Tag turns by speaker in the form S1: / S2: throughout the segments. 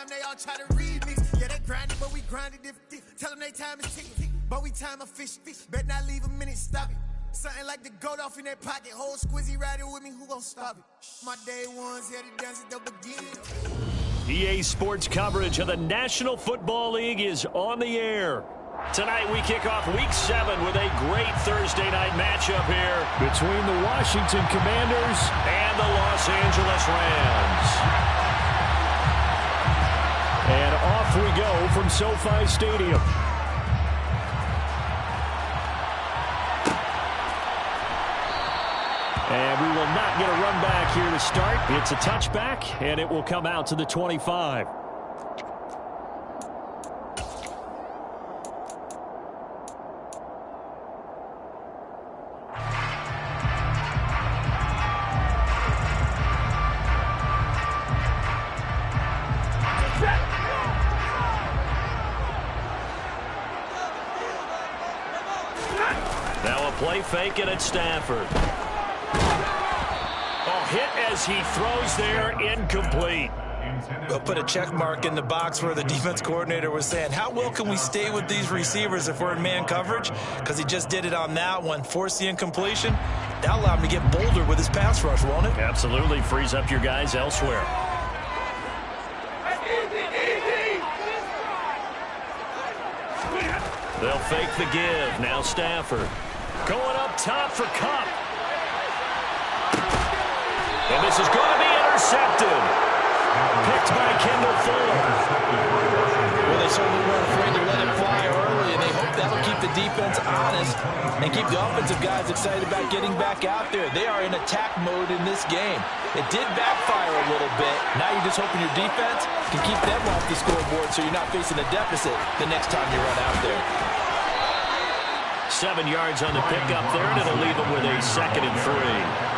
S1: time, they all try to remix. Yeah, they grinding, but we grinding different. Tell them they time is ticking, but we time a fish. Bet not leave a minute, stop it. Something like the goat off in that pocket. Whole squizzy riding with me, who gon' stop it? My day ones here to dance at the beginning.
S2: EA Sports coverage of the National Football League is on the air. Tonight we kick off Week 7 with a great Thursday night matchup here between the Washington Commanders and the Los Angeles Rams. And off we go from SoFi Stadium. And we will not get a run back here to start. It's a touchback, and it will come out to the 25. Now a play fake, and it's Stafford. Hit as he throws there, incomplete.
S3: We'll put a check mark in the box where the defense coordinator was saying, how well can we stay with these receivers if we're in man coverage? Because he just did it on that one, forced the incompletion. That'll allow him to get bolder with his pass rush, won't it?
S2: Absolutely, frees up your guys elsewhere. They'll fake the give. Now Stafford going up top for Kupp. And this is going to be intercepted. Picked by Kendall Fuller.
S3: Well, they certainly weren't afraid to let it fly early, and they hope that'll keep the defense honest and keep the offensive guys excited about getting back out there. They are in attack mode in this game. It did backfire a little bit. Now you're just hoping your defense can keep them off the scoreboard so you're not facing a deficit the next time you run out there.
S2: 7 yards on the pickup there, and it'll leave them with a 2nd and 3.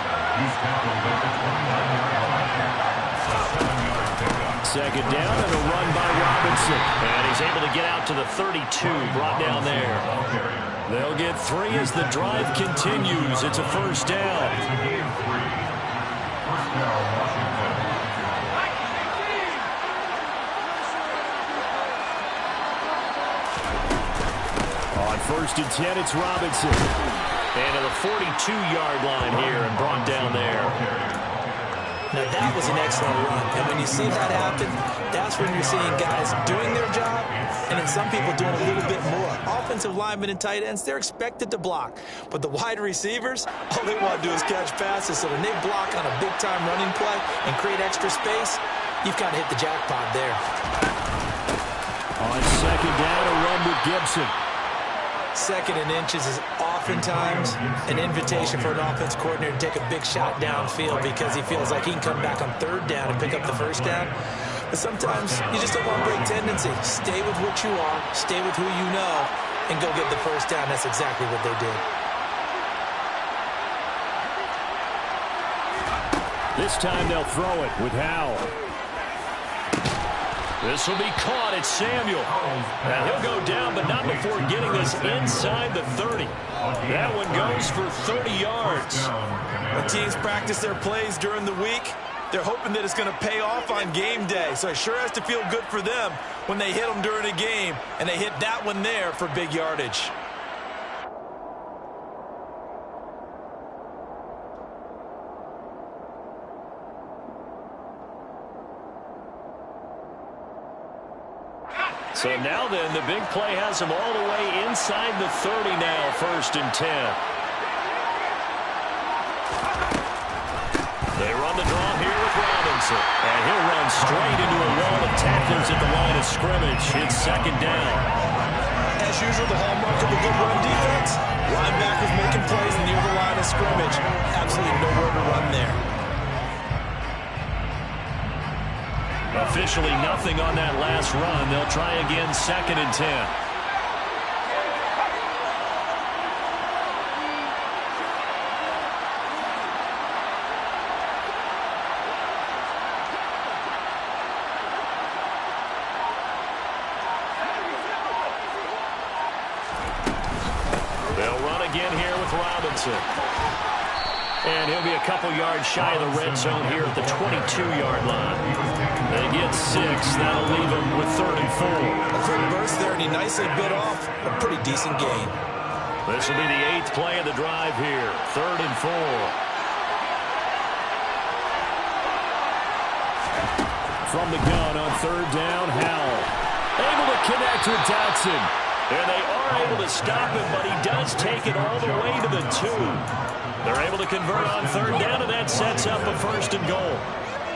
S2: Second down and a run by Robinson. And he's able to get out to the 32, brought down there. They'll get 3 as the drive continues. It's a first down. On 1st and 10, it's Robinson. And to the 42-yard line here and brought down there.
S3: Now, that was an excellent run. And when you see that happen, that's when you're seeing guys doing their job and then some people doing a little bit more. Offensive linemen and tight ends, they're expected to block. But the wide receivers, all they want to do is catch passes. So when they block on a big-time running play and create extra space, you've got to hit the jackpot there.
S2: On second down, a run with Gibson.
S3: 2nd and inches is oftentimes an invitation for an offense coordinator to take a big shot downfield because he feels like he can come back on 3rd down and pick up the 1st down. But sometimes you just don't want to break tendency. Stay with what you are, stay with who you know, and go get the 1st down. That's exactly what they did.
S2: This time they'll throw it with Howell. This will be caught. It's Samuel. Now he'll go down, but not before getting this inside the 30. That one goes for 30 yards.
S3: When teams practice their plays during the week, they're hoping that it's going to pay off on game day. So it sure has to feel good for them when they hit them during a game, and they hit that one there for big yardage.
S2: So now then, the big play has him all the way inside the 30 now, 1st and 10. They run the draw here with Robinson. And he'll run straight into a wall of tacklers at the line of scrimmage. It's 2nd down.
S3: As usual, the hallmark of a good run defense, linebackers making plays near the line of scrimmage. Absolutely nowhere to run there.
S2: Officially nothing on that last run. They'll try again, 2nd and 10. They'll run again here with Robinson. And he'll be a couple yards shy of the red zone here at the 22-yard line. They get 6. That'll leave them with 3rd and 4.
S3: A quick burst there, and he nicely bit off a pretty decent gain.
S2: This will be the 8th play of the drive here. 3rd and 4. From the gun on 3rd down, Howell. Able to connect with Dotson. And they are able to stop him, but he does take it all the way to the 2. They're able to convert on 3rd down, and that sets up a 1st and goal.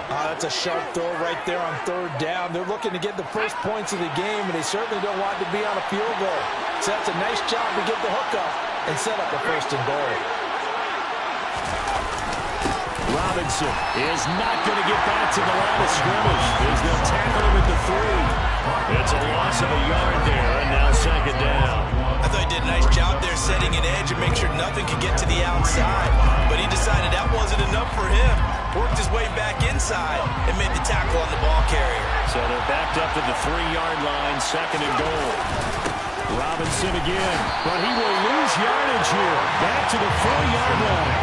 S3: That's a sharp throw right there on 3rd down. They're looking to get the first points of the game, and they certainly don't want to be on a field goal. So that's a nice job to get the hook up and set up a 1st and goal.
S2: Robinson is not going to get back to the line of scrimmage as they'll tackle him at the 3. It's a loss of a yard there, and now 2nd down.
S3: I thought he did a nice job there setting an edge and make sure nothing could get to the outside. But he decided that wasn't enough for him. Worked his way back inside and made the tackle on the ball carrier.
S2: So they're backed up to the 3-yard line, 2nd and goal. Robinson again, but he will lose yardage here. Back to the 4-yard line.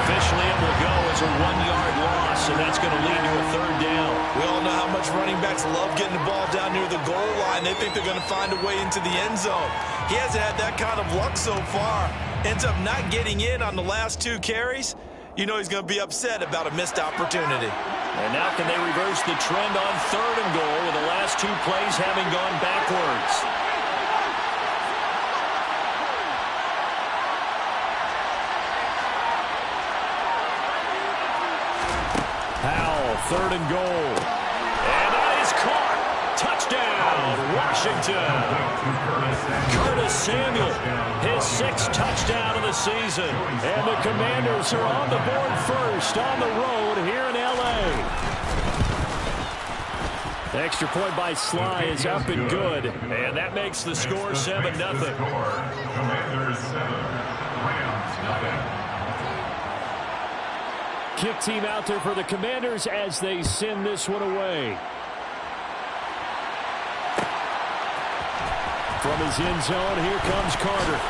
S2: Officially, it will go as a 1-yard loss, and that's going to lead to a 3rd down.
S3: We all know how much running backs love getting the ball down near the goal line. They think they're going to find a way into the end zone. He hasn't had that kind of luck so far. Ends up not getting in on the last 2 carries. You know he's going to be upset about a missed opportunity.
S2: And now can they reverse the trend on 3rd and goal with the last 2 plays having gone backwards? Howell, 3rd and goal. And that is caught. Touchdown, Washington. Curtis Samuel, his 6th touchdown of the season. And the Commanders are on the board first on the road here in L.A. The extra point by Sly is up and good. And that makes the score 7-0.
S4: Commanders 7, Rams nothing.
S2: Kick team out there for the Commanders as they send this one away. From his end zone, here comes Carter.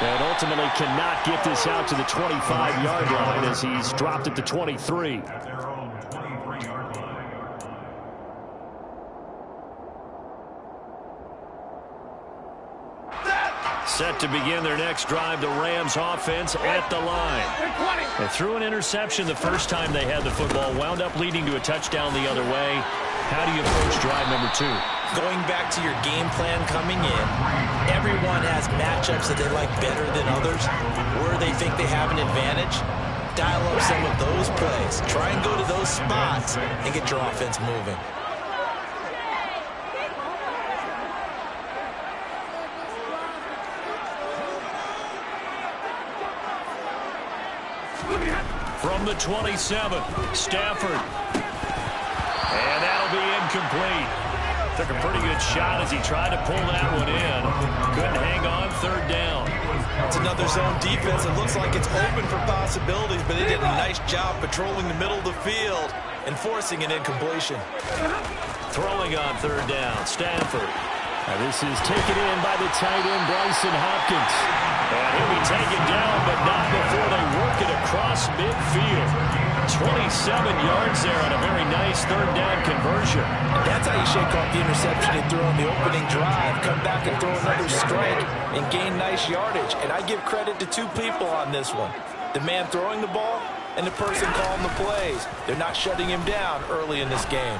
S2: And ultimately cannot get this out to the 25-yard line as he's dropped at the 23.
S4: At their own 23-yard line.
S2: Set to begin their next drive, the Rams offense at the line. They threw an interception the first time they had the football, wound up leading to a touchdown the other way. How do you approach drive number 2?
S3: Going back to your game plan coming in, everyone has matchups that they like better than others, where they think they have an advantage. Dial up some of those plays. Try and go to those spots and get your offense moving.
S2: From the 27, Stafford. And that'll be incomplete. Took a pretty good shot as he tried to pull that one in. Couldn't hang on, 3rd down.
S3: It's another zone defense. It looks like it's open for possibilities, but they did a nice job patrolling the middle of the field and forcing an incompletion.
S2: Throwing on 3rd down, Stafford. Now this is taken in by the tight end, Bryson Hopkins. And he'll be taken down, but not before they work it across midfield. 27 yards there on a very nice 3rd down conversion.
S3: That's how you shake off the interception they threw on the opening drive. Come back and throw another strike and gain nice yardage. And I give credit to 2 people on this one. The man throwing the ball and the person calling the plays. They're not shutting him down early in this game.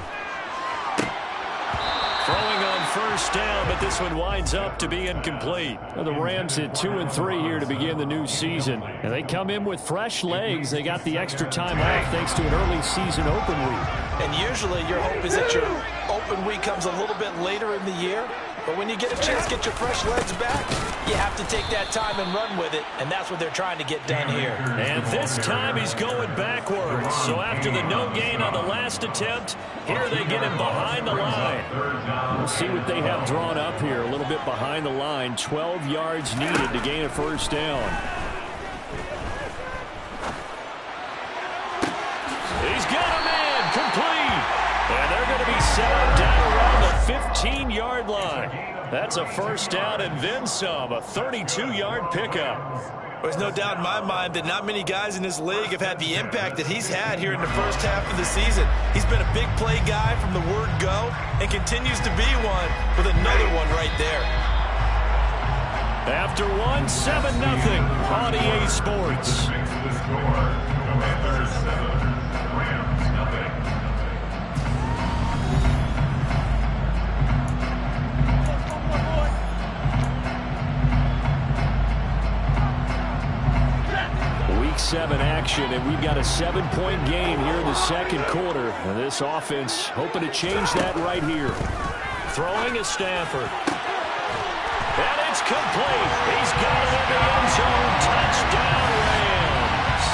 S2: Throwing on 1st down, but this one winds up to be incomplete. Well, the Rams hit 2-3 here to begin the new season. And they come in with fresh legs. They got the extra time off thanks to an early season open week.
S3: And usually your hope is that your open week comes a little bit later in the year. But when you get a chance to get your fresh legs back, you have to take that time and run with it. And that's what they're trying to get done here.
S2: And this time he's going backwards. So after the no gain on the last attempt, here they get him behind the line. We'll see what they have drawn up here. A little bit behind the line. 12 yards needed to gain a 1st down. He's got a man complete. And they're going to be set up down around the 15-yard line. That's a first down and then some, a 32-yard pickup.
S3: There's no doubt in my mind that not many guys in this league have had the impact that he's had here in the first half of the season. He's been a big play guy from the word go and continues to be one with another one right there.
S2: After one, 7-0 on EA Sports.
S4: The score, Commanders 7, Rams nothing.
S2: Week 7 action, and we've got a 7-point game here in the second quarter. And this offense hoping to change that right here. Throwing is Stafford. And it's complete. He's got it in the end zone. Touchdown, Rams.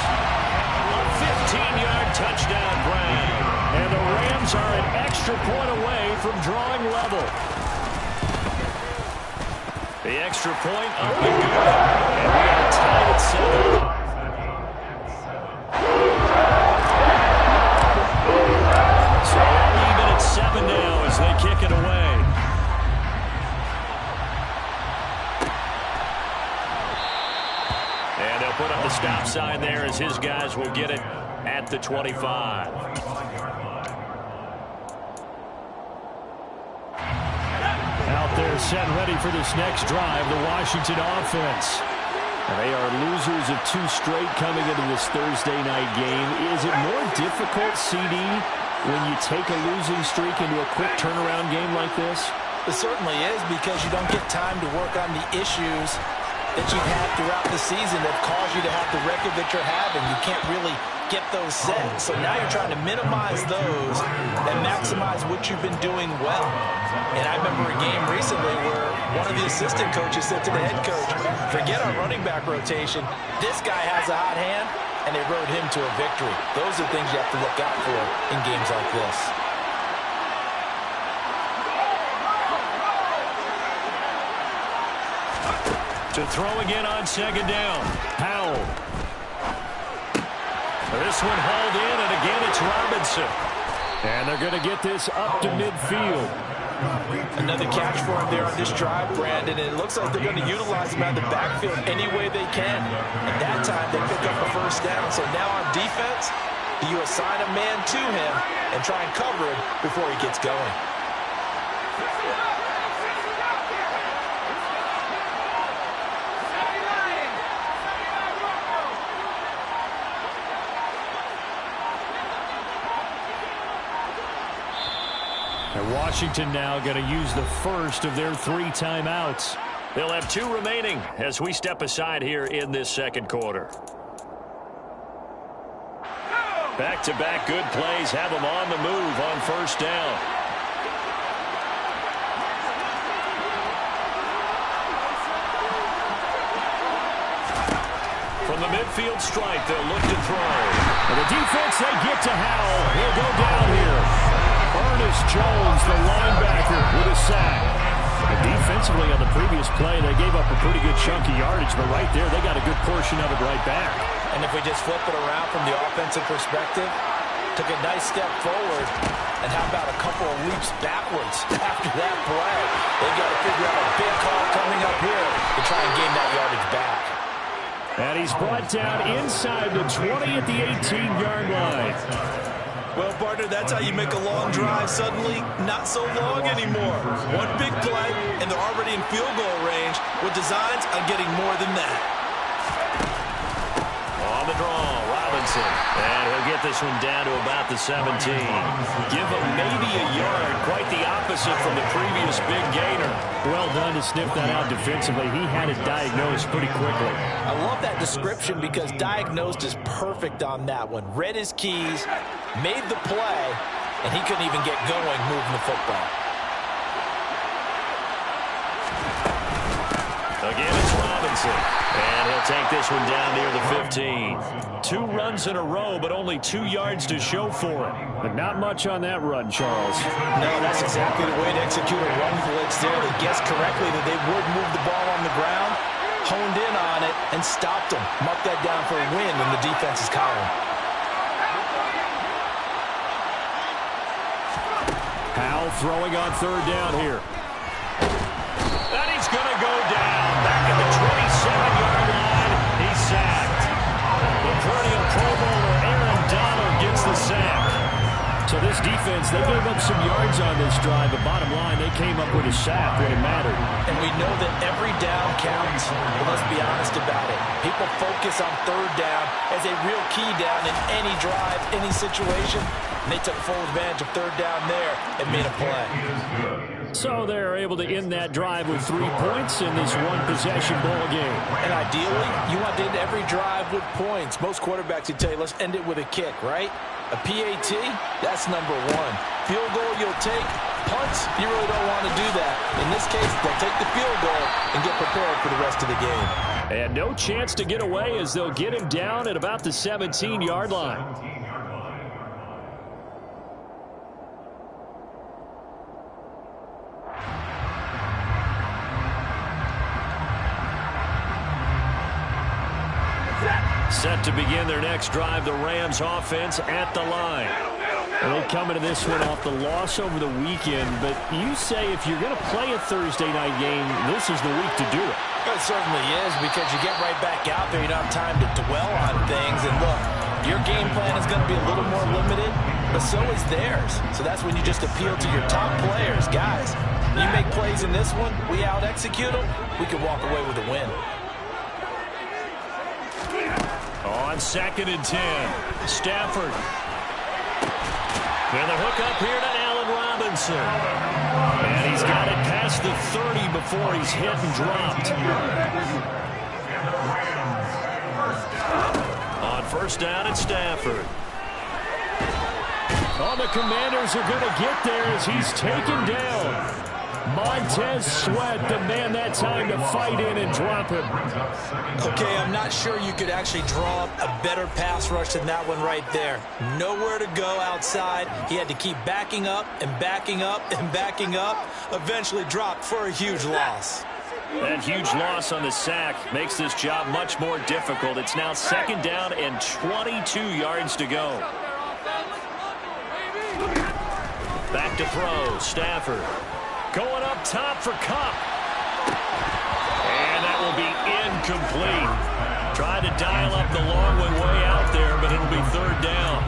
S2: A 15-yard touchdown grab. And the Rams are an extra point away from drawing level. The extra point up and good. And we are tied at 7. So even at 7 now as they kick it away. And they'll put up the stop sign there as his guys will get it at the 25. Out there set ready for this next drive, the Washington offense. They are losers of 2 straight coming into this Thursday night game. Is it more difficult, CD, when you take a losing streak into a quick turnaround game like this?
S3: It certainly is, because you don't get time to work on the issues that you've had throughout the season that cause you to have the record that you're having. You can't really get those set. So now you're trying to minimize those and maximize what you've been doing well. And I remember a game recently where one of the assistant coaches said to the head coach, forget our running back rotation. This guy has a hot hand, and they rode him to a victory. Those are things you have to look out for in games like this.
S2: To throw again on second down. Powell. This one hauled in, and again it's Robinson. And they're going to get this up to midfield.
S3: Another catch for him there on this drive, Brandon, and it looks like they're going to utilize him out of the backfield any way they can. And that time they pick up a first down. So now on defense, you assign a man to him and try and cover him before he gets going.
S2: And Washington now going to use the first of their 3 timeouts. They'll have 2 remaining as we step aside here in this second quarter. Back-to-back good plays have them on the move on first down. From the midfield stripe, they'll look to throw. And the defense, they get to Howell. He'll go down here. Ernest Jones, the linebacker, with a sack. And defensively on the previous play, they gave up a pretty good chunk of yardage, but right there, they got a good portion of it right back.
S3: And if we just flip it around from the offensive perspective, took a nice step forward, and how about a couple of leaps backwards after that play? They got to figure out a big call coming up here to try and gain that yardage back.
S2: And he's brought down inside the 20 at the 18-yard line.
S3: Well, partner, that's how you make a long drive suddenly not so long anymore. One big play, and they're already in field goal range with designs on getting more than that.
S2: On the draw, Robinson. And he'll get this one down to about the 17. Give him maybe a yard. Quite the opposite from the previous big gainer. Well done to sniff that out defensively. He had it diagnosed pretty quickly.
S3: I love that description because diagnosed is perfect on that one. Read his keys, made the play, and he couldn't even get going moving the football.
S2: Again, it's Robinson. And he'll take this one down near the 15. 2 runs in a row, but only 2 yards to show for it. But not much on that run, Charles.
S3: No, that's exactly the way to execute a run blitz there. They guessed correctly that they would move the ball on the ground, honed in on it, and stopped them. Mark that down for a win in the defense's column.
S2: Powell throwing on third down here. And he's going to go down. Back at the 27-yard line. He's sacked. The perennial Pro Bowler Aaron Donald gets the sack. So this defense, they gave up some yards on this drive, but bottom line, they came up with a sack when it mattered.
S3: And we know that every down counts, but let's be honest about it. People focus on third down as a real key down in any drive, any situation. And they took full advantage of third down there and made a play.
S2: So they're able to end that drive with 3 points in this one-possession ball game.
S3: And ideally, you want to end every drive with points. Most quarterbacks would tell you, let's end it with a kick, right? A PAT, that's number one. Field goal you'll take. Punts, you really don't want to do that. In this case, they'll take the field goal and get prepared for the rest of the game.
S2: And no chance to get away as they'll get him down at about the 17-yard line. Set to begin their next drive, the Rams offense at the line. And they come into this one off the loss over the weekend, but you say if you're going to play a Thursday night game, this is the week to do it.
S3: It certainly is, because you get right back out there. You don't have time to dwell on things. And look, your game plan is going to be a little more limited, but so is theirs. So that's when you just appeal to your top players. Guys, you make plays in this one, we out-execute them, we can walk away with a win.
S2: On 2nd and 10, Stafford. And the hook up here to Allen Robinson. And he's got it past the 30 before he's hit and dropped. On 1st down, it's Stafford. Oh, the Commanders are going to get there as he's taken down. Montez Sweat, the man that time to fight in and drop him.
S3: Okay, I'm not sure you could actually draw up a better pass rush than that one right there. Nowhere to go outside. He had to keep backing up and backing up and backing up. Eventually dropped for a huge loss.
S2: That huge loss on the sack makes this job much more difficult. It's now 2nd down and 22 yards to go. Back to throw, Stafford. Going up top for Kupp. And that will be incomplete. Tried to dial up the long one way out there, but it'll be 3rd down.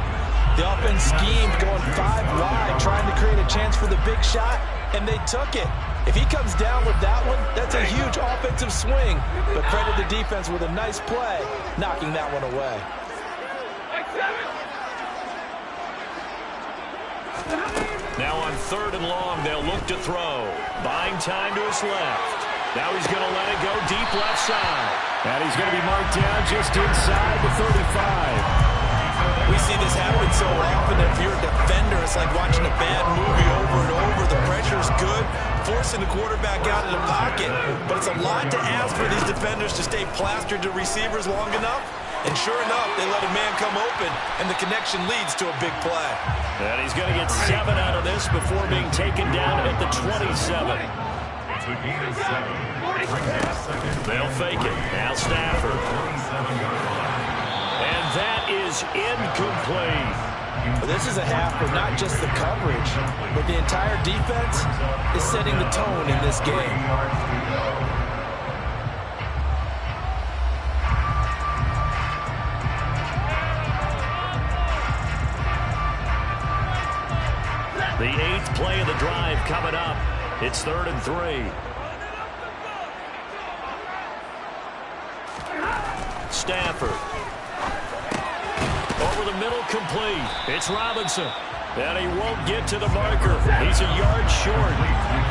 S3: The offense schemed going 5 wide, trying to create a chance for the big shot, and they took it. If he comes down with that one, that's a huge offensive swing. But credit the defense with a nice play, knocking that one away.
S2: Now on 3rd and long, they'll look to throw. Buying time to his left. Now he's going to let it go deep left side. And he's going to be marked down just inside the 35.
S3: We see this happen so often. If you're a defender, it's like watching a bad movie over and over. The pressure's good, forcing the quarterback out of the pocket. But it's a lot to ask for these defenders to stay plastered to receivers long enough. And sure enough, they let a man come open, and the connection leads to a big play.
S2: And he's going to get 7 out of this before being taken down at the 27. They'll fake it. Now Stafford. And that is incomplete.
S3: Well, this is a half where not just the coverage, but the entire defense is setting the tone in this game.
S2: The 8th play of the drive coming up. It's 3rd and 3. Stafford. Over the middle, complete. It's Robinson. And he won't get to the marker. He's a yard short.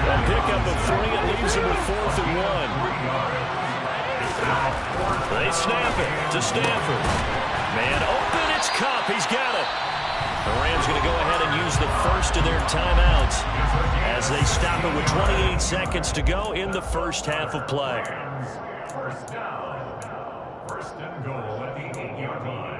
S2: A pickup of 3. It leaves him with 4th and 1. They snap it to Stafford. Man open, it's Kupp. He's got it. The Rams going to go ahead and use the first of their timeouts as they stop it with 28 seconds to go in the first half of play.
S4: 1st down. 1st and goal at the 8-yard line.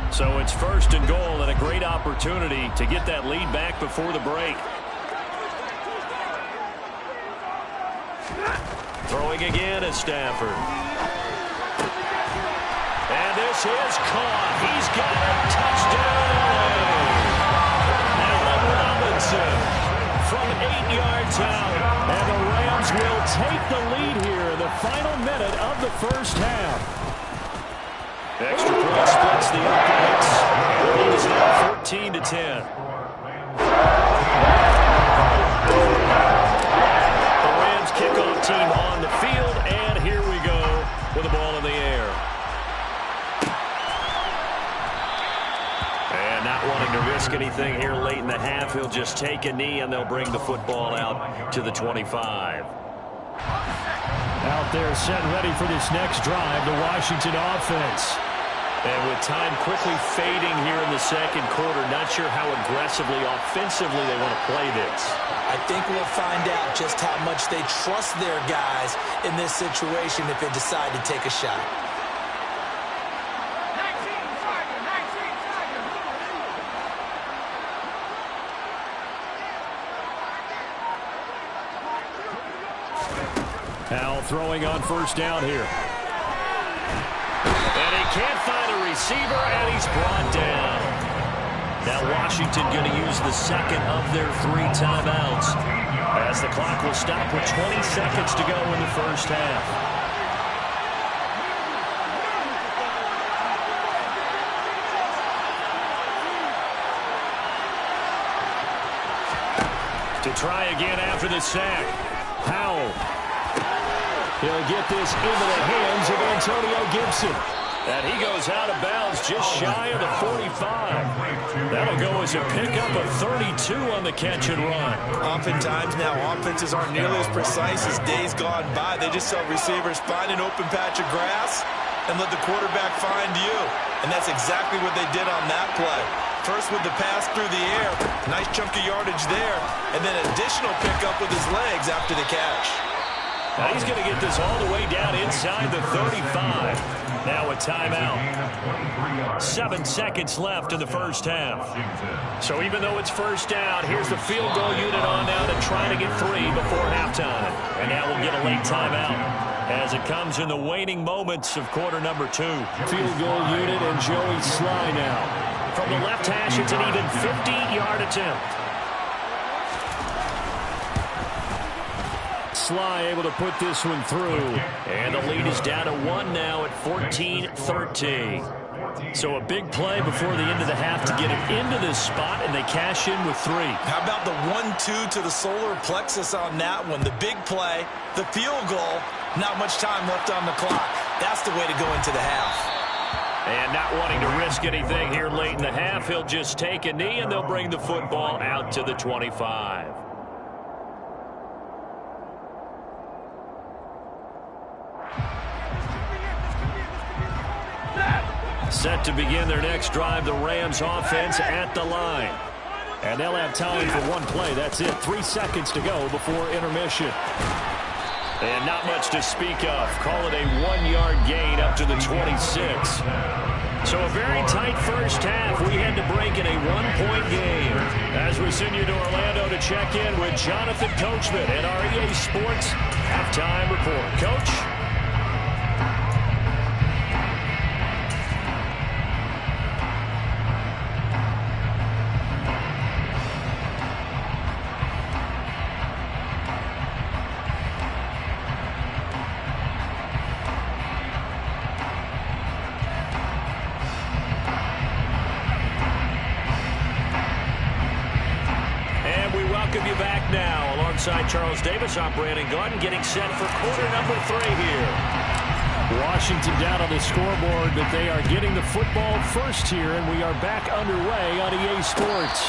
S2: So it's 1st and goal and a great opportunity to get that lead back before the break. Throwing again is Stafford. And this is caught. He's got a touchdown. Allen Robinson from 8 yards out. And the Rams will take the lead here in the final minute of the first half. Extra point splits the opponents. The lead is now 14-10. The Rams kickoff team on the field, and here we go with the ball in the air. And not wanting to risk anything here late in the half, he'll just take a knee, and they'll bring the football out to the 25.
S5: Out there set ready for this next drive, the Washington offense.
S2: And with time quickly fading here in the second quarter, not sure how aggressively, offensively they want to play this.
S3: I think we'll find out just how much they trust their guys in this situation if they decide to take a shot.
S5: Howell throwing on first down here.
S2: And he can't find a receiver, and he's brought down. Now Washington going to use the second of their 3 timeouts, as the clock will stop with 20 seconds to go in the first half. To try again after the sack, Howell.
S5: He'll get this into the hands of Antonio Gibson.
S2: And he goes out of bounds just shy of the 45. That'll go as a pickup of 32 on the catch and run.
S3: Oftentimes now, offenses aren't nearly as precise as days gone by. They just saw receivers find an open patch of grass and let the quarterback find you. And that's exactly what they did on that play. First with the pass through the air, nice chunk of yardage there, and then additional pickup with his legs after the catch.
S2: Now he's going to get this all the way down inside the 35. Now a timeout. 7 seconds left in the first half. So even though it's first down, here's the field goal unit on now to try to get 3 before halftime. And now we'll get a late timeout as it comes in the waning moments of quarter number 2.
S5: Field goal unit and Joey Sly now.
S2: From the left hash, it's an even 50-yard attempt.
S5: Sly able to put this one through.
S2: And the lead is down to 1 now at 14-13.
S5: So a big play before the end of the half to get him into this spot, and they cash in with 3.
S3: How about the 1-2 to the solar plexus on that one? The big play, the field goal, not much time left on the clock. That's the way to go into the half.
S2: And not wanting to risk anything here late in the half, he'll just take a knee, and they'll bring the football out to the 25. Set to begin their next drive, the Rams offense at the line.
S5: And they'll have time for one play. That's it. 3 seconds to go before intermission.
S2: And not much to speak of. Call it a 1-yard gain up to the 26. So a very tight first half. We had to break in a 1-point game. As we send you to Orlando to check in with Jonathan Coachman at our EA Sports Halftime Report. Coach? Welcome you back now. Alongside Charles Davis, I'm Brandon Garden, getting set for quarter number 3 here.
S5: Washington down on the scoreboard, but they are getting the football first here, and we are back underway on EA Sports.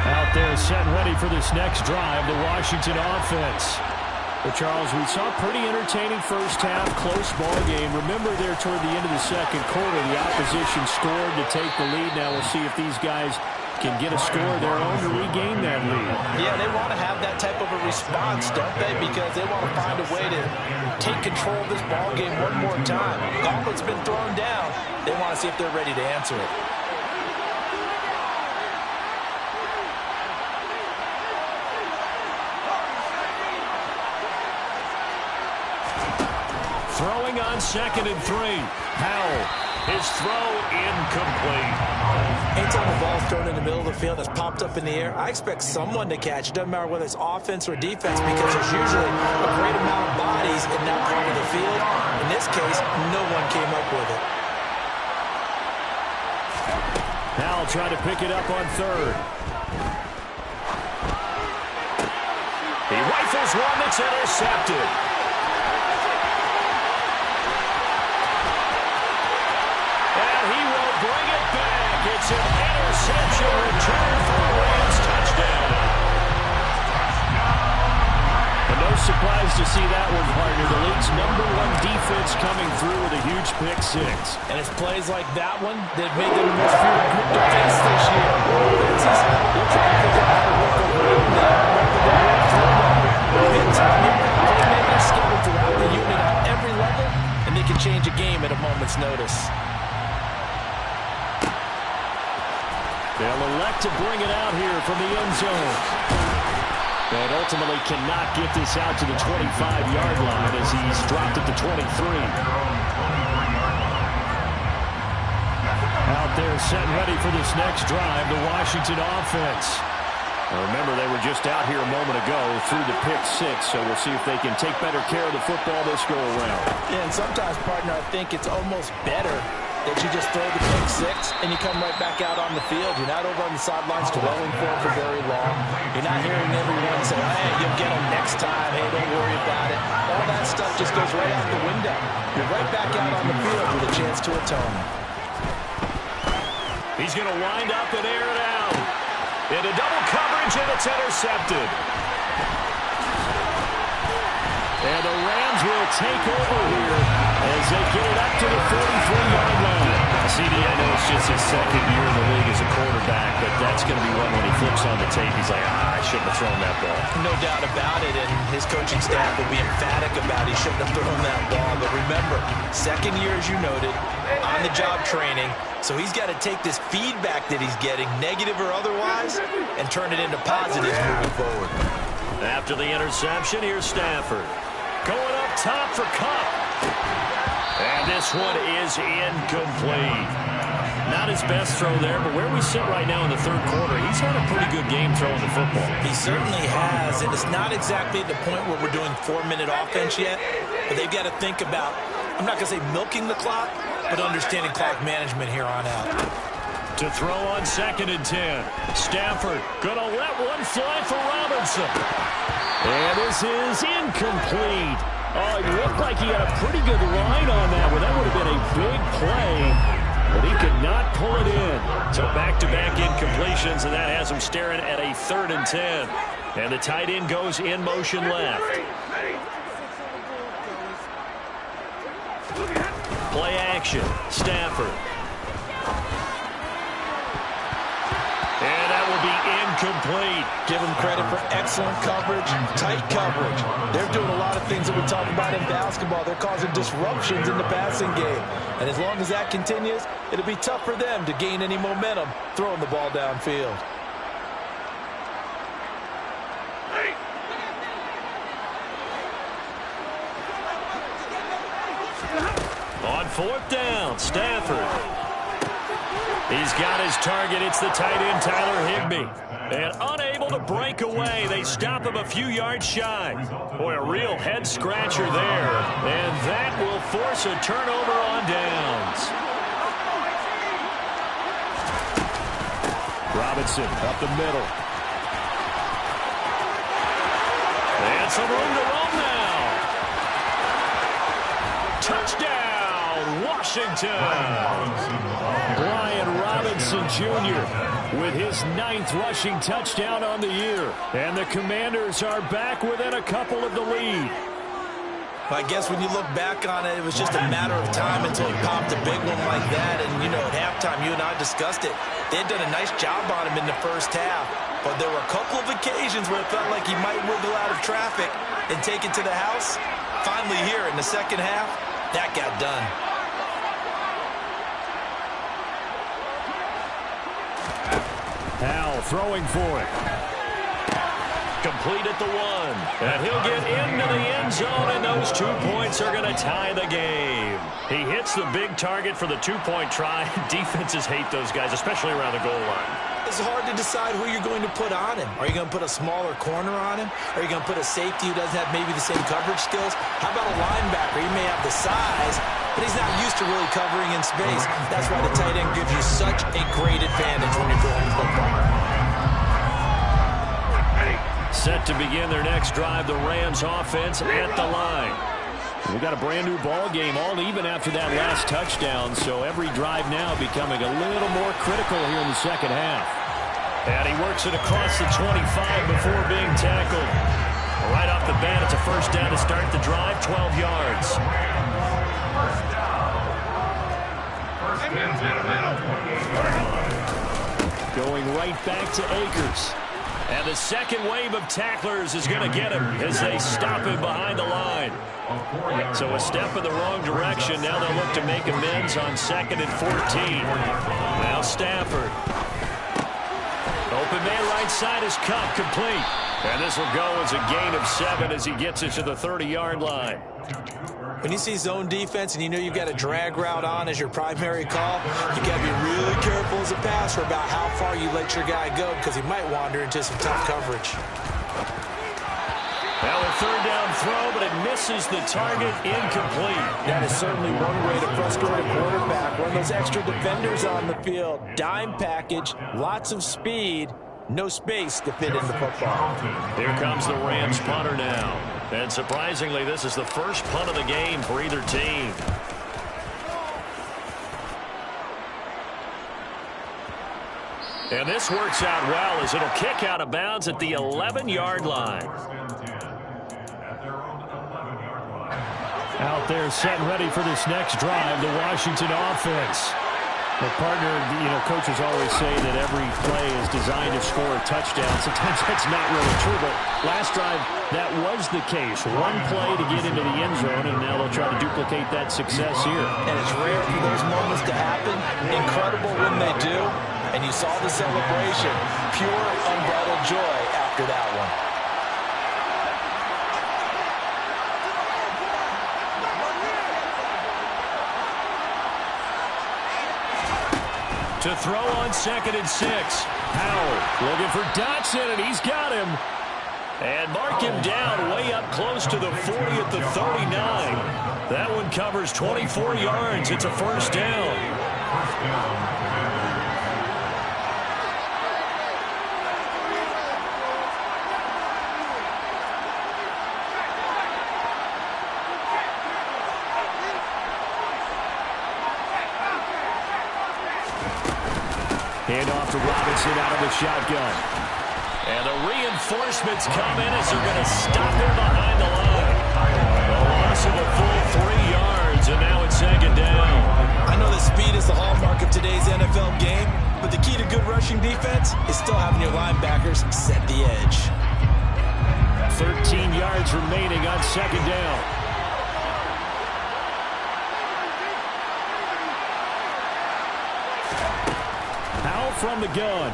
S5: Out there set ready for this next drive, the Washington offense. Well, Charles, we saw a pretty entertaining first half, close ball game. Remember there toward the end of the second quarter, the opposition scored to take the lead. Now we'll see if these guys can get a score of their own to regain that lead.
S3: Yeah, they want to have that type of a response, don't they? Because they want to find a way to take control of this ball game one more time. Gauntlet's been thrown down. They want to see if they're ready to answer it.
S2: on 2nd and 3. Howell, his throw incomplete.
S3: Anytime the ball's thrown in the middle of the field that's popped up in the air, I expect someone to catch. It doesn't matter whether it's offense or defense, because there's usually a great amount of bodies in that part of the field. In this case, no one came up with it.
S5: Howell trying to pick it up on 3rd.
S2: He rifles one that's intercepted. And he will bring it back. It's an interception return for a Rams touchdown.
S5: And no surprise to see that one, partner. The league's #1 defense coming through with a huge pick 6.
S3: And it's plays like that one that made them the most feared group defense this year. They're trying to figure out how to work around that rather than work through them. Playmakers scattered throughout the unit at every level, and they can change a game at a moment's notice.
S5: They'll elect to bring it out here from the end zone. And ultimately cannot get this out to the 25-yard line as he's dropped at the 23. Out there set ready for this next drive, the Washington offense. Now remember, they were just out here a moment ago through the pick 6, so we'll see if they can take better care of the football this go-around.
S3: Yeah, and sometimes, partner, I think it's almost better that you just throw the pick 6 and you come right back out on the field. You're not over on the sidelines dwelling for very long. You're not hearing everyone say, hey, you'll get them next time. Hey, don't worry about it. All that stuff just goes right out the window. You're right back out on the field with a chance to atone.
S2: He's going to wind up and air it out. Into double coverage, and it's intercepted.
S5: And the Rams will take over here as they get it up to the 43-yard line.
S2: CD, I know it's just his 2nd year in the league as a quarterback, but that's going to be one when he flips on the tape. He's like, I shouldn't have thrown that ball.
S3: No doubt about it, and his coaching staff will be emphatic about he shouldn't have thrown that ball. But remember, 2nd year, as you noted, on-the-job training, so he's got to take this feedback that he's getting, negative or otherwise, and turn it into positives moving forward.
S2: After the interception, here's Stafford. Going up top for Kupp. And this one is incomplete. Not his best throw there, but where we sit right now in the 3rd quarter, he's had a pretty good game throwing the football.
S3: He certainly has, and it's not exactly at the point where we're doing 4-minute offense yet, but they've got to think about, I'm not going to say milking the clock, but understanding clock management here on out.
S2: To throw on 2nd and 10. Stafford going to let one fly for Robinson.
S5: And this is incomplete. Oh, it looked like he had a pretty good line on that one. That would have been a big play, but he could not pull it in.
S2: So back-to-back incompletions, and that has him staring at a 3rd and 10. And the tight end goes in motion left. Play action. Stafford. And that will be incomplete.
S3: Give them credit for excellent coverage, tight coverage. They're doing a lot of things that we talk about in basketball. They're causing disruptions in the passing game. And as long as that continues, it'll be tough for them to gain any momentum throwing the ball downfield.
S2: On 4th down, Stafford. He's got his target. It's the tight end, Tyler Higbee. And unable to break away. They stop him a few yards shy. Boy, a real head-scratcher there. And that will force a turnover on downs.
S5: Robinson up the middle.
S2: And some room to roam now. Touchdown, Washington.
S5: Brian Robinson Jr. with his 9th rushing touchdown on the year. And the Commanders are back within a couple of the lead.
S3: I guess when you look back on it, it was just a matter of time until he popped a big one like that. And, you know, at halftime, you and I discussed it. They had done a nice job on him in the first half. But there were a couple of occasions where it felt like he might wiggle out of traffic and take it to the house. Finally here in the second half, that got done.
S5: Howell throwing for it.
S2: Complete at the 1. And he'll get into the end zone, and those 2 points are going to tie the game. He hits the big target for the 2-point try. Defenses hate those guys, especially around the goal line.
S3: It's hard to decide who you're going to put on him. Are you going to put a smaller corner on him? Are you going to put a safety who doesn't have maybe the same coverage skills? How about a linebacker? He may have the size, but he's not used to really covering in space. That's why the tight end gives you such a great advantage when you're throwing the football.
S2: Set to begin their next drive, the Rams offense at the line.
S5: We've got a brand-new ball game, all even after that last touchdown, so every drive now becoming a little more critical here in the second half.
S2: And he works it across the 25 before being tackled. Right off the bat, it's a first down to start the drive, 12 yards.
S5: Going right back to Akers.
S2: And the second wave of tacklers is going to get him as they stop him behind the line. So a step in the wrong direction. Now they'll look to make amends on 2nd and 14. Now Stafford. Open man right side is Cup, complete. And this will go as a gain of 7 as he gets it to the 30-yard line.
S3: When you see zone defense and you know you've got a drag route on as your primary call, you got to be really careful as a passer about how far you let your guy go because he might wander into some tough coverage.
S2: Now a third down throw, but it misses the target, incomplete.
S3: That is certainly one way to frustrate a quarterback. One of those extra defenders on the field. Dime package, lots of speed, no space to fit in the football.
S2: Here comes the Rams punter now. And surprisingly, this is the first punt of the game for either team. And this works out well as it'll kick out of bounds at the 11-yard line.
S5: Out there set and ready for this next drive, the Washington offense. The partner, coaches always say that every play is designed to score a touchdown. Sometimes that's not really true, but last drive, that was the case. One play to get into the end zone, and now they'll try to duplicate that success here.
S3: And it's rare for those moments to happen. Incredible when they do. And you saw the celebration. Pure, unbridled joy after that one.
S2: To throw on 2nd and 6.
S5: Howell looking for Dotson, and he's got him.
S2: And mark him down way up close to the 40 at the 39. That one covers 24 yards. It's a first down.
S5: Hand off to Robinson out of the shotgun.
S2: And the reinforcements come in as they're going to stop him behind the line. A loss of a full 3 yards, and now it's 2nd down.
S3: I know that speed is the hallmark of today's NFL game, but the key to good rushing defense is still having your linebackers set the edge.
S5: 13 yards remaining on 2nd down. From the gun.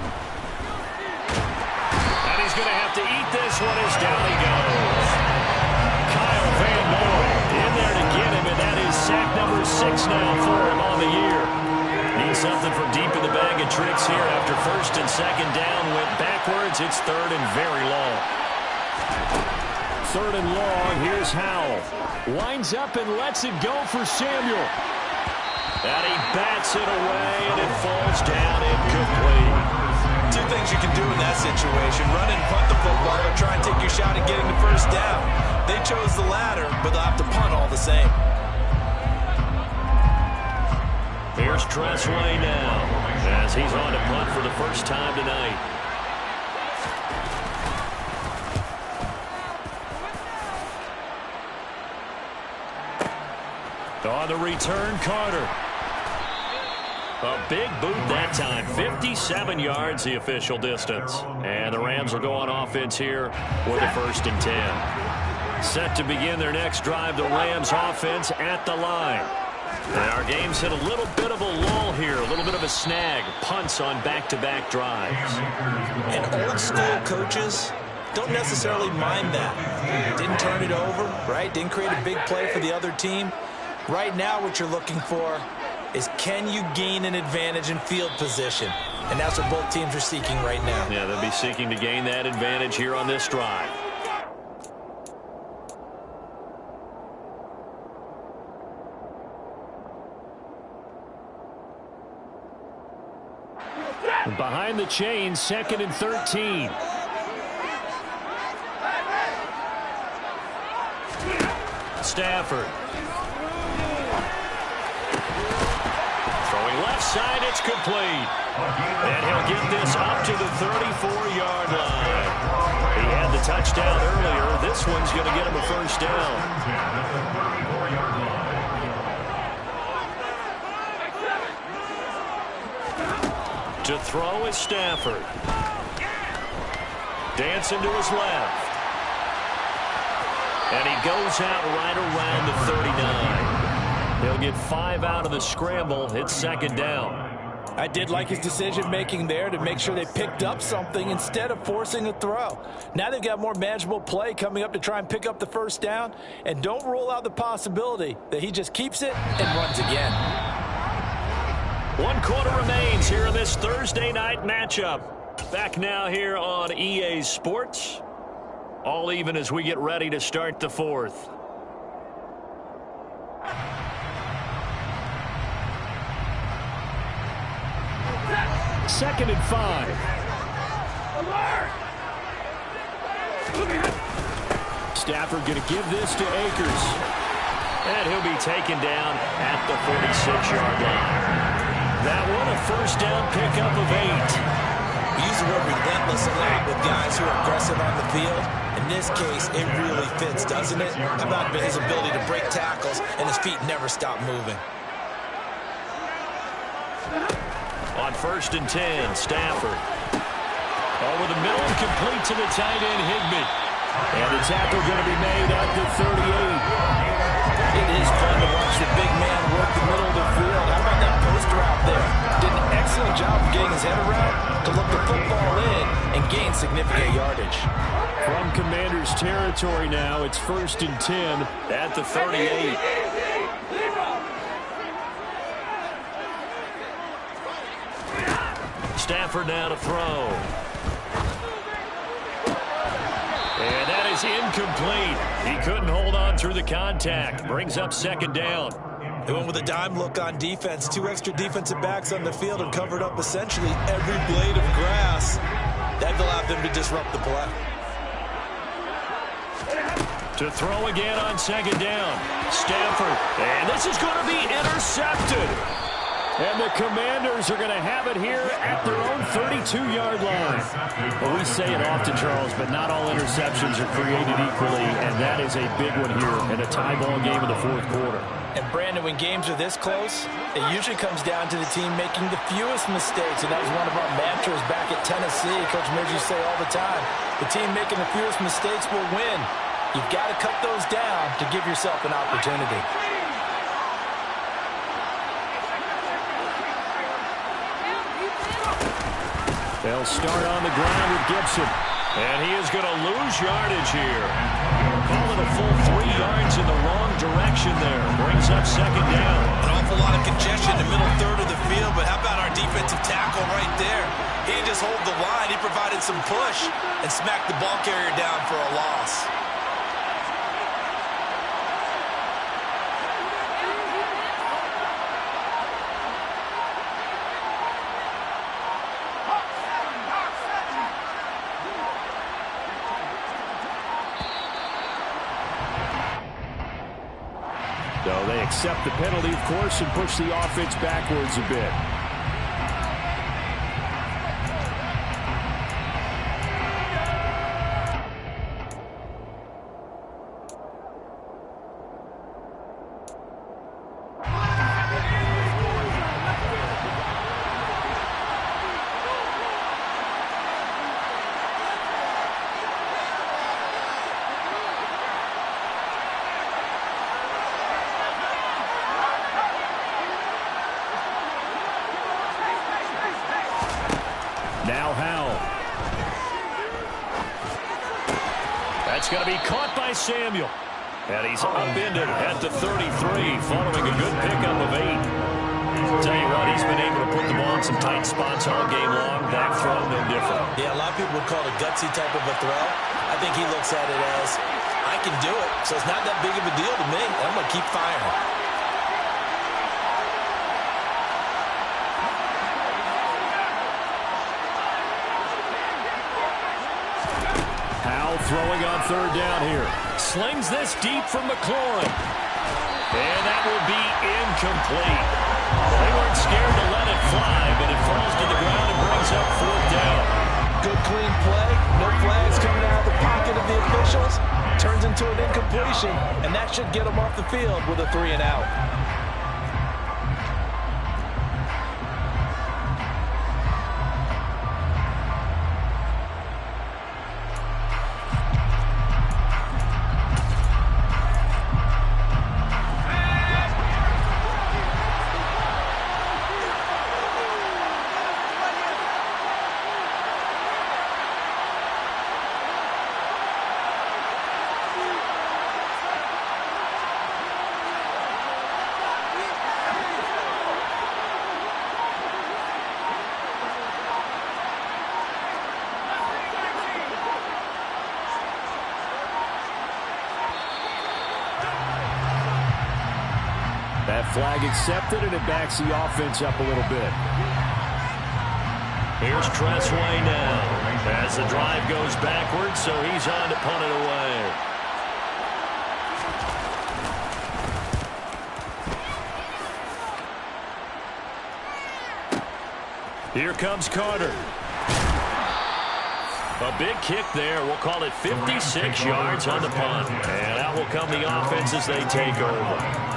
S2: And he's going to have to eat this one as down he goes. Kyle Van Noy in there to get him, and that is sack number 6 now for him on the year. Needs something from deep in the bag of tricks here after 1st and 2nd down. Went backwards. It's 3rd and very long.
S5: 3rd and long. Here's Howell. Winds up and lets it go for Samuel.
S2: And he bats it away, and it falls down incomplete.
S3: 2 things you can do in that situation. Run and punt the football or try and take your shot at getting the first down. They chose the latter, but they'll have to punt all the same.
S2: Here's Tressway now as he's on to punt for the first time tonight. On the return, Carter. A big boot that time. 57 yards the official distance. And the Rams will go on offense here with a 1st and 10. Set to begin their next drive, the Rams offense at the line. And our game's hit a little bit of a lull here, a little bit of a snag. Punts on back-to-back drives.
S3: And old school coaches don't necessarily mind that. Didn't turn it over, right? Didn't create a big play for the other team. Right now what you're looking for is, can you gain an advantage in field position? And that's what both teams are seeking right now.
S2: Yeah, they'll be seeking to gain that advantage here on this drive.
S5: Behind the chain, 2nd and 13.
S2: Stafford. Throwing left side, it's complete. And he'll get this up to the 34-yard line. He had the touchdown earlier. This one's going to get him a first down. To throw is Stafford. Dancing to his left. And he goes out right around the 39. He'll get 5 out of the scramble. It's 2nd down.
S3: I did like his decision-making there to make sure they picked up something instead of forcing a throw. Now they've got more manageable play coming up to try and pick up the first down. And don't rule out the possibility that he just keeps it and runs again.
S2: 1 quarter remains here in this Thursday night matchup. Back now here on EA Sports. All even as we get ready to start the 4th.
S5: Second and 5. Stafford going to give this to Akers.
S2: And he'll be taken down at the 46-yard line. That one a first down pickup of 8.
S3: We use the word relentless a lot with guys who are aggressive on the field. In this case, it really fits, doesn't it? How about his ability to break tackles and his feet never stop moving?
S2: On 1st and 10, Stafford. Over the middle, complete to the tight end, Higbee.
S5: And the tackle going to be made at the 38.
S3: It is fun to watch the big man work the middle of the field. How about that post route there? Did an excellent job of getting his head around to look the football in and gain significant yardage.
S5: From Commander's territory now, it's 1st and 10
S2: at the 38. Stafford now to throw. And that is incomplete. He couldn't hold on through the contact. Brings up 2nd down.
S3: They went with a dime look on defense. 2 extra defensive backs on the field and covered up essentially every blade of grass. That allowed them to disrupt the play.
S2: To throw again on 2nd down. Stafford. And this is going to be intercepted.
S5: And the Commanders are going to have it here at their own 32-yard line. Well, we say it often, Charles, but not all interceptions are created equally, and that is a big one here in a tie ball game in the 4th quarter.
S3: And, Brandon, when games are this close, it usually comes down to the team making the fewest mistakes, and that was one of our mantras back at Tennessee. Coach Midge used to say all the time, the team making the fewest mistakes will win. You've got to cut those down to give yourself an opportunity.
S5: They'll start on the ground with Gibson.
S2: And he is going to lose yardage here. Call it a full 3 yards in the wrong direction there. Brings up 2nd down.
S3: An awful lot of congestion in the middle third of the field, but how about our defensive tackle right there? He didn't just hold the line. He provided some push and smacked the ball carrier down for a loss.
S5: So they accept the penalty, of course, and push the offense backwards a bit.
S2: It's going to be caught by Samuel. And he's upended at the 33 following a good pickup of 8. Tell you what, he's been able to put the ball in some tight spots all game long. That throw, no different.
S3: Yeah, a lot of people would call it a gutsy type of a throw. I think he looks at it as, I can do it, so it's not that big of a deal to me. I'm going to keep firing.
S5: Howell throwing on third down here.
S2: Slings this deep from McLaurin. And that will be incomplete. They weren't scared to let it fly, but it falls to the ground and brings up fourth down.
S3: Good clean play. No flags coming out of the pocket of the officials. Turns into an incompletion, and that should get them off the field with a 3 and out.
S5: That flag accepted, and it backs the offense up a little bit.
S2: Here's Tressway now as the drive goes backwards, so he's on to punt it away. Here comes Carter. A big kick there. We'll call it 56 yards on the punt. And out will come the offense as they take over.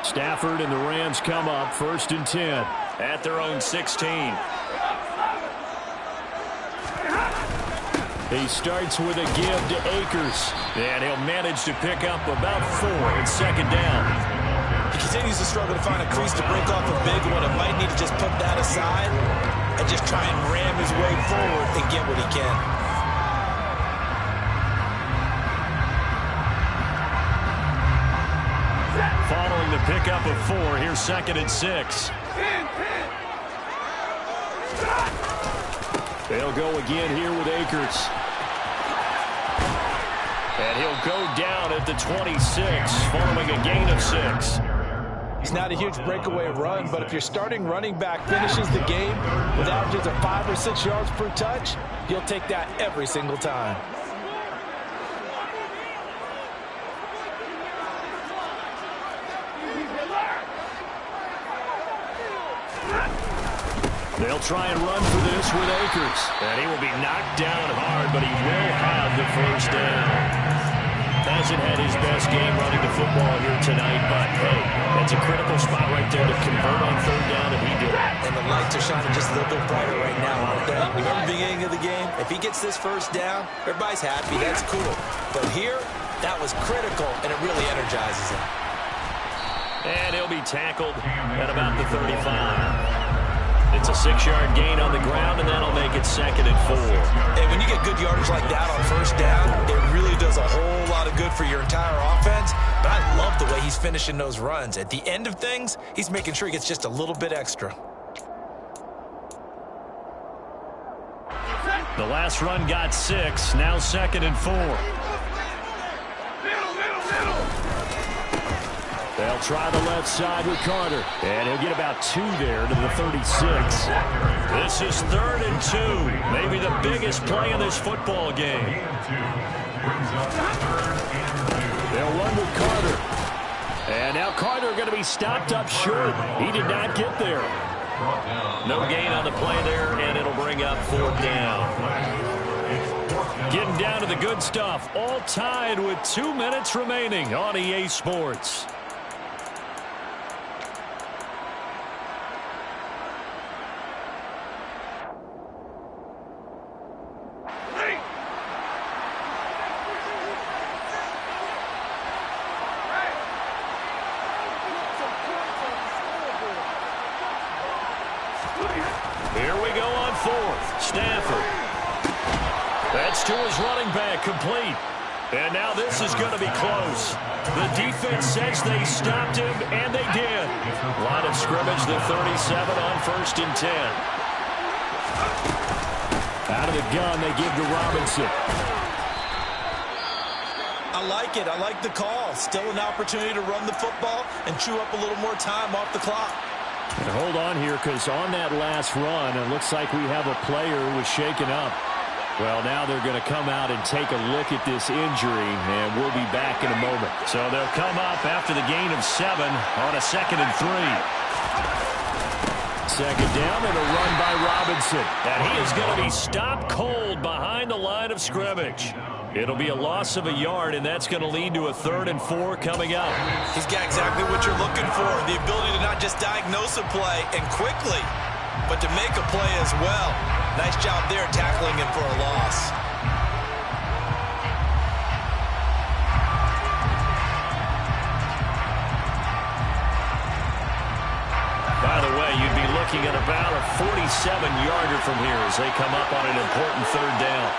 S5: Stafford and the Rams come up 1st and 10.
S2: At their own 16.
S5: He starts with a give to Akers.
S2: And he'll manage to pick up about 4 in 2nd down.
S3: He continues to struggle to find a crease to break off a big one. It might need to just put that aside and just try and ram his way forward and get what he can.
S2: Following the pickup of 4, here's 2nd and 6.
S5: They'll go again here with Akers.
S2: And he'll go down at the 26 following a gain of 6.
S3: It's not a huge breakaway run, but if your starting running back finishes the game with averages of 5 or 6 yards per touch, you'll take that every single time.
S2: They'll try and run for this with Akers. And he will be knocked down hard, but he will have the 1st down. Hasn't had his best game running the football here tonight, but hey, that's a critical spot right there to convert on 3rd down, and he did it.
S3: And the lights are shining just a little bit brighter right now, aren't they? Remember the beginning of the game? If he gets this 1st down, everybody's happy. That's cool. But here, that was critical, and it really energizes him.
S2: And he'll be tackled at about the 35. It's a 6-yard gain on the ground, and that'll make it 2nd and 4.
S3: And when you get good yardage like that on 1st down, it really does a whole lot of good for your entire offense. But I love the way he's finishing those runs. At the end of things, he's making sure he gets just a little bit extra.
S2: The last run got 6, now 2nd and 4.
S5: They'll try the left side with Carter. And he'll get about 2 there to the 36.
S2: This is 3rd and 2. Maybe the biggest play in this football game.
S5: They'll run with Carter. And now Carter going to be stopped up short. He did not get there.
S2: No gain on the play there, and it'll bring up 4th down. Getting down to the good stuff. All tied with 2 minutes remaining on EA Sports. Here we go on fourth. Stafford. That's to his running back, complete. And now this is going to be close. The defense says they stopped him, and they did. Line of scrimmage, the 37 on 1st and 10.
S5: Out of the gun, they give to Robinson.
S3: I like it. I like the call. Still an opportunity to run the football and chew up a little more time off the clock.
S5: And hold on here, because on that last run, it looks like we have a player who was shaken up. Well, now they're going to come out and take a look at this injury, and we'll be back in a moment.
S2: So they'll come up after the gain of 7 on a 2nd and 3.
S5: Second down and a run by Robinson.
S2: And he is going to be stopped cold behind the line of scrimmage. It'll be a loss of a yard, and that's going to lead to a 3rd and 4 coming up.
S3: He's got exactly what you're looking for, the ability to not just diagnose a play and quickly, but to make a play as well. Nice job there tackling him for a loss.
S2: By the way, you'd be looking at about a 47-yarder from here as they come up on an important 3rd down.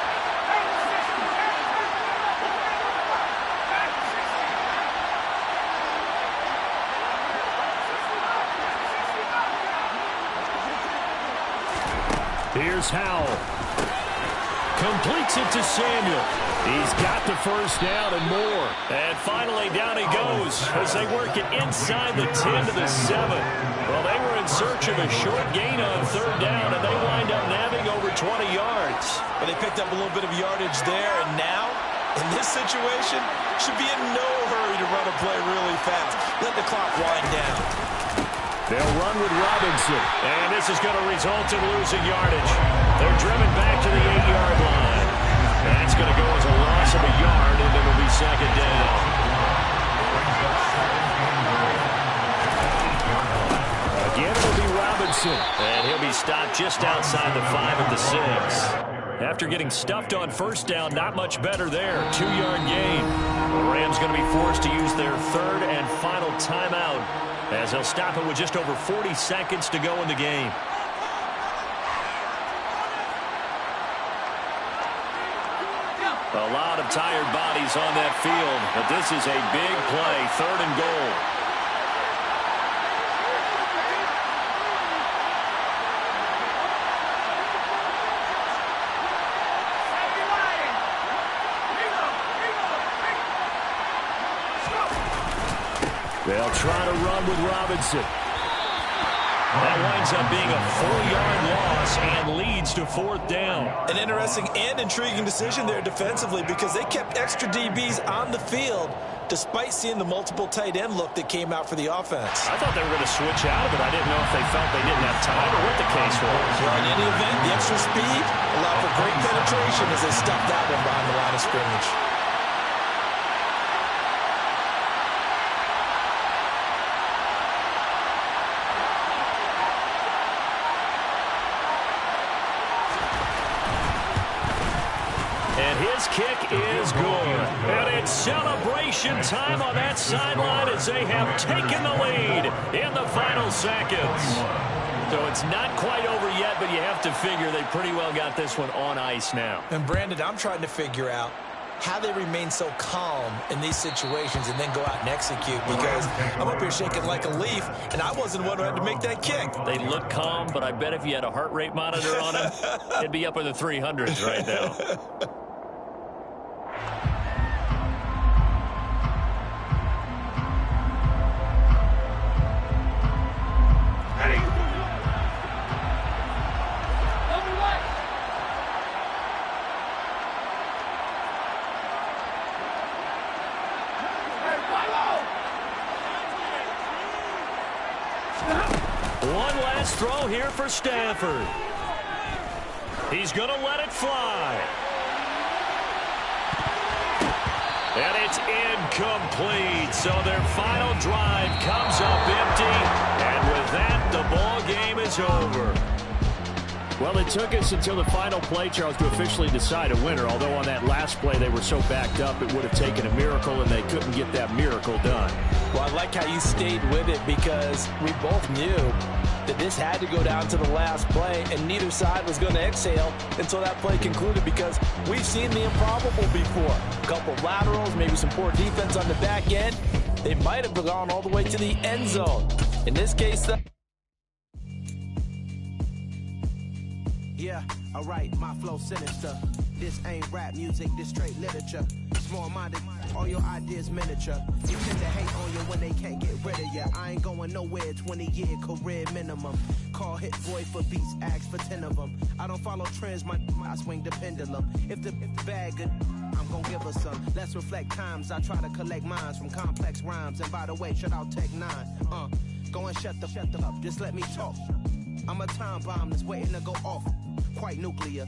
S5: Here's Howell. Completes it to Samuel. He's got the first down and more.
S2: And finally down he goes as they work it inside the 10 to the 7. Well, they were in search of a short gain on 3rd down, and they wind up nabbing over 20 yards.
S3: But they picked up a little bit of yardage there, and now, in this situation, should be in no hurry to run a play really fast. Let the clock wind down.
S5: They'll run with Robinson.
S2: And this is going to result in losing yardage. They're driven back to the 8-yard line. That's going to go as a loss of a yard, and it'll be 2nd down.
S5: Again, it'll be Robinson.
S2: And he'll be stopped just outside the 5 at the 6. After getting stuffed on 1st down, not much better there. 2-yard gain. The Rams going to be forced to use their 3rd and final timeout, as they'll stop it with just over 40 seconds to go in the game. A lot of tired bodies on that field, but this is a big play, 3rd and goal.
S5: They'll try to run with Robinson.
S2: That winds up being a 4-yard loss and leads to 4th down.
S3: An interesting and intriguing decision there defensively, because they kept extra DBs on the field despite seeing the multiple tight end look that came out for the offense.
S2: I thought they were going to switch out of it. I didn't know if they felt they didn't have time or what the case was.
S3: Well, in any event, the extra speed allowed for great penetration as they stuffed that one behind the line of scrimmage.
S2: And his kick is good. And it's celebration time on that sideline as they have taken the lead in the final seconds. So it's not quite over yet, but you have to figure they pretty well got this one on ice now.
S3: And Brandon, I'm trying to figure out how they remain so calm in these situations and then go out and execute, because I'm up here shaking like a leaf, and I wasn't the one who had to make that kick.
S2: They look calm, but I bet if you had a heart rate monitor on them, it'd be up in the 300s right now. One last throw here for Stafford. He's going to let it fly. And it's incomplete. So their final drive comes up empty. And with that, the ball game is over.
S5: Well, it took us until the final play, Charles, to officially decide a winner. Although on that last play they were so backed up, it would have taken a miracle, and they couldn't get that miracle done.
S3: Well, I like how you stayed with it, because we both knew that this had to go down to the last play, and neither side was going to exhale until that play concluded, because we've seen the improbable before. A couple of laterals, maybe some poor defense on the back end. They might have gone all the way to the end zone. In this case,
S6: yeah, alright, my flow sinister. This ain't rap music, this straight literature. Small-minded, all your ideas miniature. You tend to hate on you when they can't get rid of you. I ain't going nowhere, 20-year career minimum. Call hit boy for beats, ask for 10 of them. I don't follow trends, I swing the pendulum. If the bag good, I'm gonna give her some. Let's reflect times, I try to collect minds from complex rhymes. And by the way, shut out Tech 9. Go and shut the up, just let me talk. I'm a time bomb that's waiting to go off. Quite nuclear.